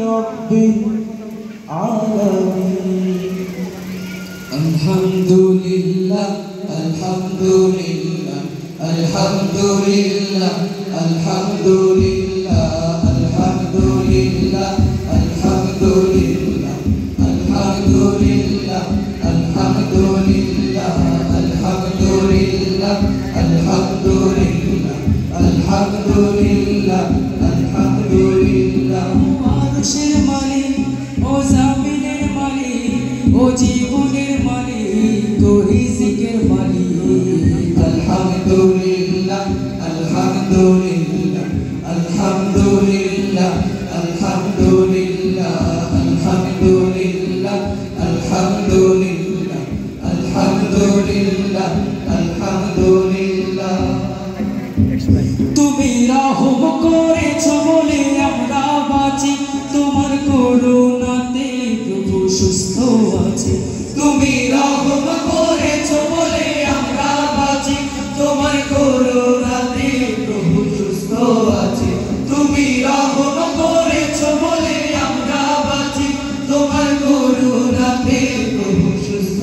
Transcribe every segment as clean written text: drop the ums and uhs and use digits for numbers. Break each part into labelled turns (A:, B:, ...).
A: رب العالمين.
B: الحمد لله الحمد لله الحمد لله الحمد لله الحمد لله الحمد لله الحمد لله الحمد لله الحمد لله الحمد لله الحمد لله الحمد لله
C: আরশের মালিক ও জামিনের মালিক ও জীবনের মালিক ও রিজিকের মালিক।
B: আলহামদুলিল্লাহ আলহামদুলিল্লাহ আলহামদুলিল্লাহ আলহামদুলিল্লাহ আলহামদুলিল্লাহ আলহামদুলিল্লাহ আলহামদুলিল্লাহ আলহামদুলিল্লাহ।
C: তুমি রহম করেছো বলে আমরা বাঁচি, তোমার করুণাতে প্রভু সুস্থ আছি।
B: তুমি রহম করেছো বলে আমরা বাঁচি, তোমার করুণাতে প্রভু সুস্থ আছি। তুমি রহম করেছো বলে আমরা বাঁচি, তোমার করুণাতে প্রভু সুস্থ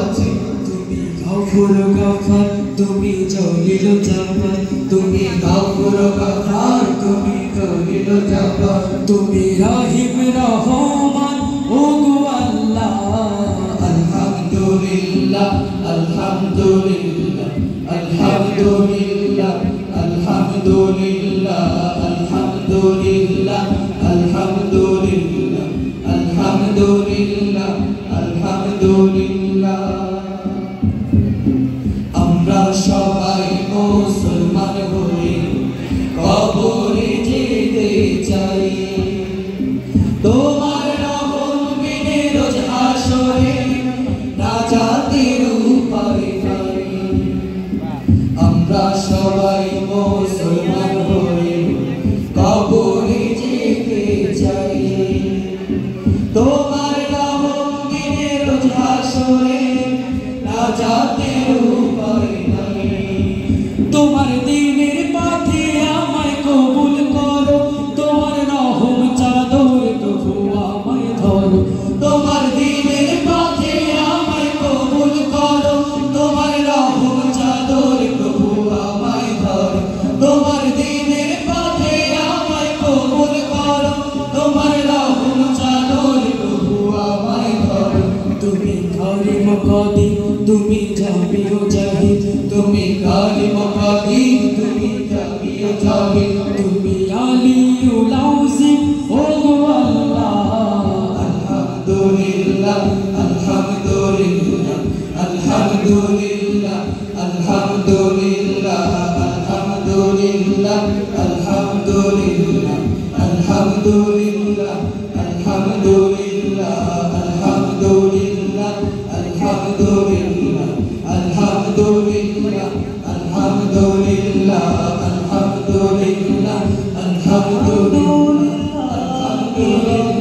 B: আছি।
C: তুমি গফুর গফার, তুমি জলিল জাব্বার,
B: তুমি গফুর গফার, তুমি জলিল জাব্বার,
C: তুমি রহিম রহমান ও গো আল্লাহ।
B: আলহামদুলিল্লাহ আলহামদুলিল্লাহ আলহামদুলিল্লাহ আলহামদুলিল্লাহ আলহামদুলিল্লাহ আলহামদুলিল্লাহ আলহামদুলিল্লাহ আলহামদুলিল্লাহ। আমরা সবাই মুসলমান হয়ে কবরে যেতে চাই, তোমার রহম বিনে রোজ হাসরে নাজাতের উপায় নাই। আমরা সবাই মুসলমান হয়ে কবরে যেতে চাই, তোমার রহম বিনে রোজ হাসরে নাজাতের উপায় নাই।
C: তোমার দিনের পথে আমায় কবুল করো, তোমার রহম চাদর প্রভু আমায় ধরো।
B: তোমার দিনের পথে আমায় কবুল করো, তোমার রহম চাদর প্রভু আমায় ধরো। তোমার দিনের পথে আমায় কবুল করো, তোমার রহম চাদর প্রভু আমায় ধরো।
C: তুমি কারিম কাদির, তুমি জামিউ জাহিদ,
B: তুমি কারিম কাদির, তুমি জামিউ জাহিদ,
C: তুমি আলিউল আযীম ও গো আল্লাহ।
B: আলহামদুলিল্লাহ আলহামদুলিল্লাহ আলহামদুলিল্লাহ আলহামদুলিল্লাহ আলহামদুলিল্লাহ আলহামদুলিল্লাহ আলহামদুলিল্লাহ আলহামদুলিল্লাহ আলহামদুলিল্লাহ আলহামদুলিল্লাহ আলহামদুলিল্লাহ আলহামদুলিল্লাহ আলহামদুলিল্লাহ আলহামদুলিল্লাহ আলহামদুলিল্লাহ।